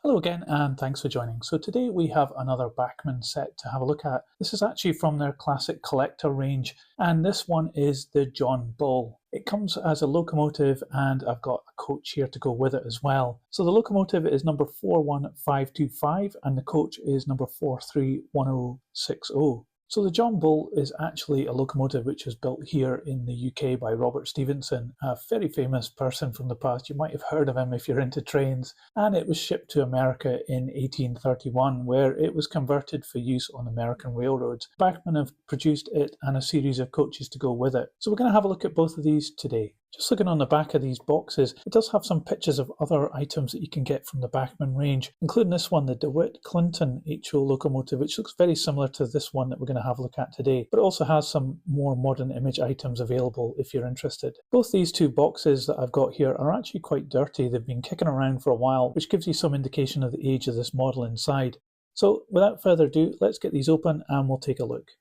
Hello again and thanks for joining. So today we have another Bachmann set to have a look at. This is actually from their classic collector range and this one is the John Bull. It comes as a locomotive and I've got a coach here to go with it as well. So the locomotive is number 41525 and the coach is number 431060. So the John Bull is actually a locomotive which was built here in the UK by Robert Stephenson, a very famous person from the past. You might have heard of him if you're into trains. And it was shipped to America in 1831, where it was converted for use on American railroads. Bachmann have produced it and a series of coaches to go with it. So we're going to have a look at both of these today. Just looking on the back of these boxes, it does have some pictures of other items that you can get from the Bachmann range, including this one, the DeWitt Clinton HO locomotive, which looks very similar to this one that we're going to have a look at today, but it also has some more modern image items available if you're interested. Both these two boxes that I've got here are actually quite dirty. They've been kicking around for a while, which gives you some indication of the age of this model inside. So without further ado, let's get these open and we'll take a look.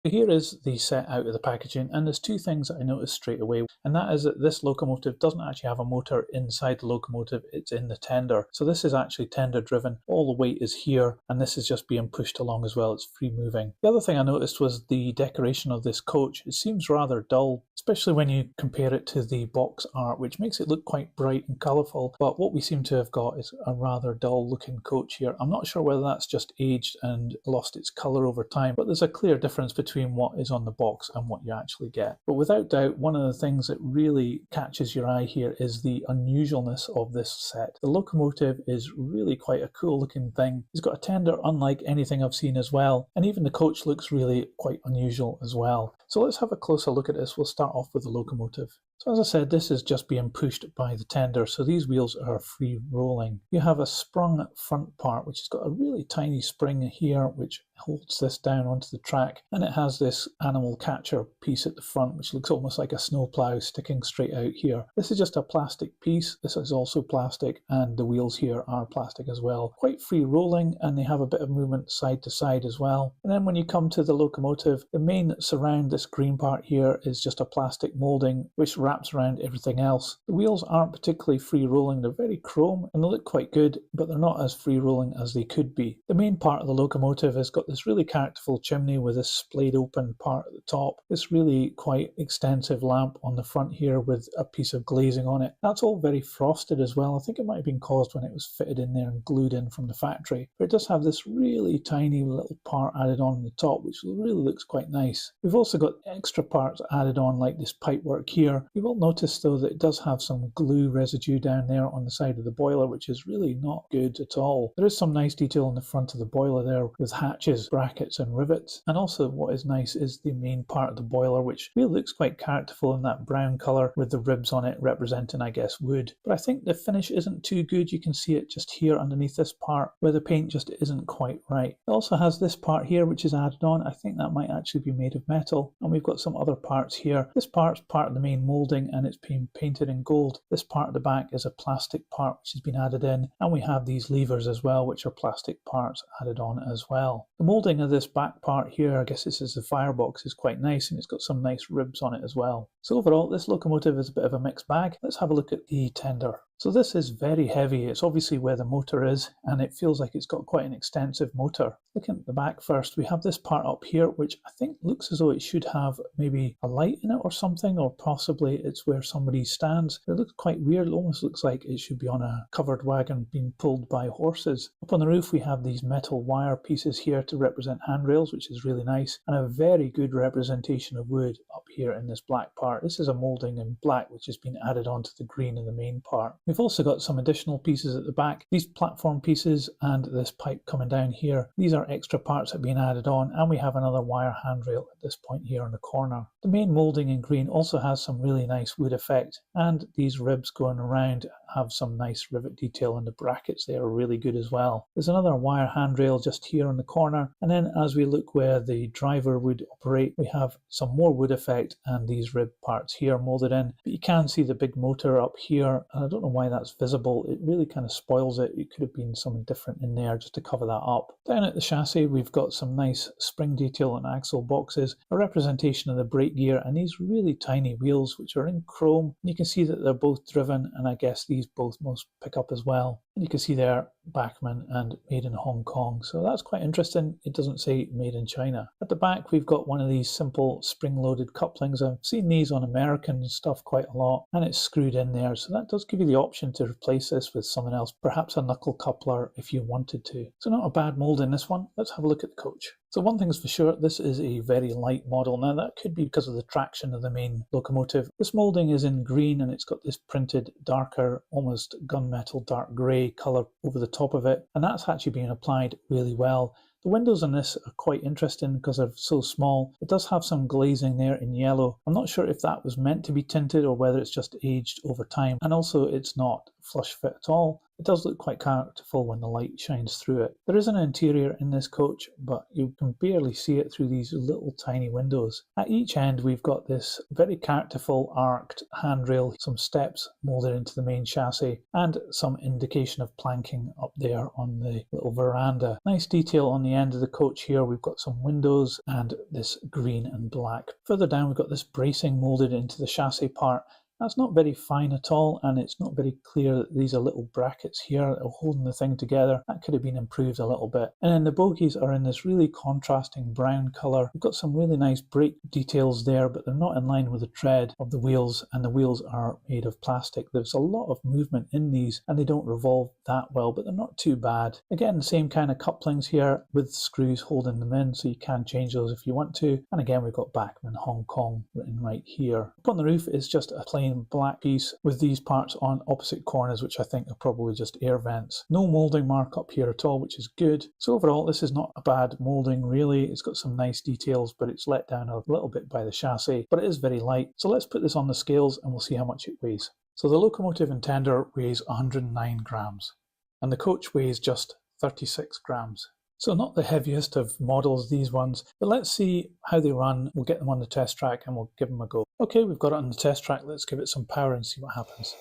Here is the set out of the packaging, and there's two things that I noticed straight away, and that is that this locomotive doesn't actually have a motor inside the locomotive, it's in the tender. So this is actually tender driven, all the weight is here, and this is just being pushed along as well, it's free moving. The other thing I noticed was the decoration of this coach. It seems rather dull, especially when you compare it to the box art, which makes it look quite bright and colourful, but what we seem to have got is a rather dull looking coach here. I'm not sure whether that's just aged and lost its colour over time, but there's a clear difference between what is on the box and what you actually get. But without doubt, one of the things that really catches your eye here is the unusualness of this set. The locomotive is really quite a cool looking thing. It's got a tender unlike anything I've seen as well, and even the coach looks really quite unusual as well. So let's have a closer look at this. We'll start off with the locomotive. So as I said, this is just being pushed by the tender, so these wheels are free rolling. You have a sprung front part which has got a really tiny spring here which holds this down onto the track, and it has this animal catcher piece at the front which looks almost like a snowplow sticking straight out here. This is just a plastic piece. This is also plastic, and the wheels here are plastic as well. Quite free rolling, and they have a bit of movement side to side as well. And then when you come to the locomotive, the main surround, this green part here, is just a plastic moulding which wraps around everything else. The wheels aren't particularly free rolling, they're very chrome and they look quite good, but they're not as free rolling as they could be. The main part of the locomotive has got this really characterful chimney with this splayed open part at the top, this really quite extensive lamp on the front here with a piece of glazing on it. That's all very frosted as well. I think it might have been caused when it was fitted in there and glued in from the factory, but it does have this really tiny little part added on the top which really looks quite nice. We've also got extra parts added on like this pipework here. You will notice though that it does have some glue residue down there on the side of the boiler, which is really not good at all. There is some nice detail on the front of the boiler there with hatches, brackets and rivets, and also what is nice is the main part of the boiler which really looks quite characterful in that brown colour with the ribs on it representing, I guess, wood. But I think the finish isn't too good. You can see it just here underneath this part where the paint just isn't quite right. It also has this part here which is added on. I think that might actually be made of metal, and we've got some other parts here. This part's part of the main moulding and it's been painted in gold. This part at the back is a plastic part which has been added in, and we have these levers as well which are plastic parts added on as well. The moulding of this back part here, I guess this is the firebox, is quite nice and it's got some nice ribs on it as well. So overall this locomotive is a bit of a mixed bag. Let's have a look at the tender. So this is very heavy. It's obviously where the motor is, and it feels like it's got quite an extensive motor. Looking at the back first, we have this part up here which I think looks as though it should have maybe a light in it or something, or possibly it's where somebody stands. It looks quite weird. It almost looks like it should be on a covered wagon being pulled by horses. Up on the roof we have these metal wire pieces here to represent handrails, which is really nice, and a very good representation of wood up here in this black part. This is a moulding in black which has been added onto the green in the main part. We've also got some additional pieces at the back. These platform pieces and this pipe coming down here, these are extra parts that have been added on, and we have another wire handrail at this point here in the corner. The main moulding in green also has some really nice wood effect, and these ribs going around have some nice rivet detail, and the brackets there are really good as well. There's another wire handrail just here in the corner, and then as we look where the driver would operate, we have some more wood effect and these rib parts here moulded in, but you can see the big motor up here, and I don't know why that's visible. It really kind of spoils it. It could have been something different in there just to cover that up. Down at the chassis we've got some nice spring detail and axle boxes, a representation of the brake gear, and these really tiny wheels which are in chrome. You can see that they're both driven, and I guess these these both most pick up as well. And you can see there Bachmann and made in Hong Kong. So that's quite interesting. It doesn't say made in China. At the back, we've got one of these simple spring-loaded couplings. I've seen these on American stuff quite a lot, and it's screwed in there. So that does give you the option to replace this with something else, perhaps a knuckle coupler if you wanted to. So not a bad mold in this one. Let's have a look at the coach. So one thing's for sure, this is a very light model. Now that could be because of the traction of the main locomotive. This moulding is in green and it's got this printed darker, almost gunmetal dark grey colour over the top of it, and that's actually being applied really well. The windows on this are quite interesting because they're so small. It does have some glazing there in yellow. I'm not sure if that was meant to be tinted or whether it's just aged over time. And also it's not flush fit at all. It does look quite characterful when the light shines through it. There is an interior in this coach, but you can barely see it through these little tiny windows. At each end we've got this very characterful arched handrail, some steps moulded into the main chassis, and some indication of planking up there on the little veranda. Nice detail on the end of the coach here. We've got some windows and this green and black. Further down we've got this bracing moulded into the chassis part. That's not very fine at all, and it's not very clear that these are little brackets here that are holding the thing together. That could have been improved a little bit. And then the bogies are in this really contrasting brown colour. We've got some really nice brake details there, but they're not in line with the tread of the wheels, and the wheels are made of plastic. There's a lot of movement in these, and they don't revolve that well, but they're not too bad. Again, the same kind of couplings here with screws holding them in, so you can change those if you want to. And again, we've got Bachmann Hong Kong written right here. Up on the roof is just a plain black piece with these parts on opposite corners, which I think are probably just air vents. No moulding mark up here at all, which is good. So overall, this is not a bad moulding really. It's got some nice details, but it's let down a little bit by the chassis, but it is very light. So let's put this on the scales and we'll see how much it weighs. So the locomotive in tender weighs 109 grams and the coach weighs just 36 grams. So not the heaviest of models, these ones, but let's see how they run. We'll get them on the test track and we'll give them a go. Okay, we've got it on the test track. Let's give it some power and see what happens.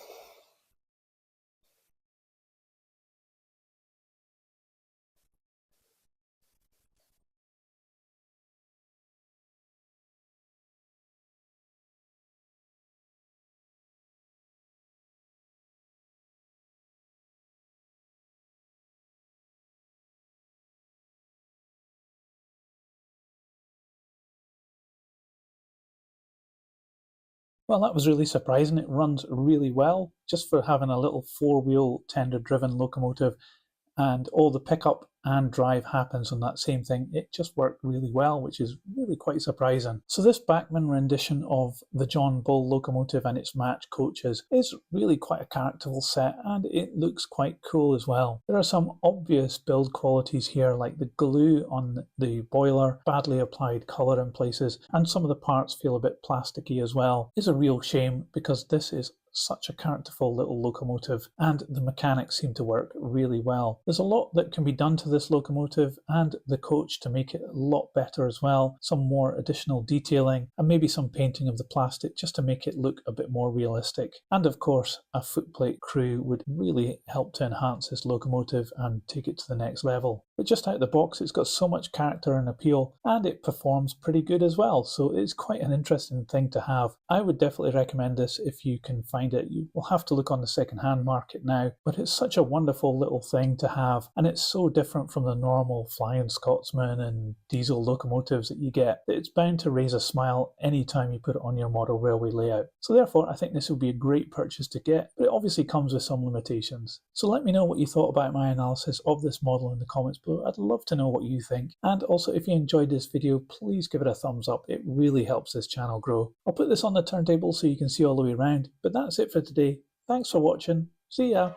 Well, that was really surprising. It runs really well just for having a little four-wheel tender-driven locomotive, and all the pickup and drive happens on that same thing. It just worked really well, which is really quite surprising. So this Bachmann rendition of the John Bull locomotive and its match coaches is really quite a characterful set, and it looks quite cool as well. There are some obvious build qualities here, like the glue on the boiler, badly applied colour in places, and some of the parts feel a bit plasticky as well. It's a real shame because this is such a characterful little locomotive and the mechanics seem to work really well. There's a lot that can be done to this locomotive and the coach to make it a lot better as well. Some more additional detailing and maybe some painting of the plastic just to make it look a bit more realistic. And of course, a footplate crew would really help to enhance this locomotive and take it to the next level. But just out of the box, it's got so much character and appeal, and it performs pretty good as well, so it's quite an interesting thing to have. I would definitely recommend this if you can find it. You will have to look on the second-hand market now, but it's such a wonderful little thing to have, and it's so different from the normal Flying Scotsman and diesel locomotives that you get that it's bound to raise a smile anytime you put it on your model railway layout. So therefore, I think this would be a great purchase to get, but it obviously comes with some limitations. So let me know what you thought about my analysis of this model in the comments below. I'd love to know what you think. And also, if you enjoyed this video, please give it a thumbs up. It really helps this channel grow. I'll put this on the turntable so you can see all the way around, but that's it for today. Thanks for watching. See ya!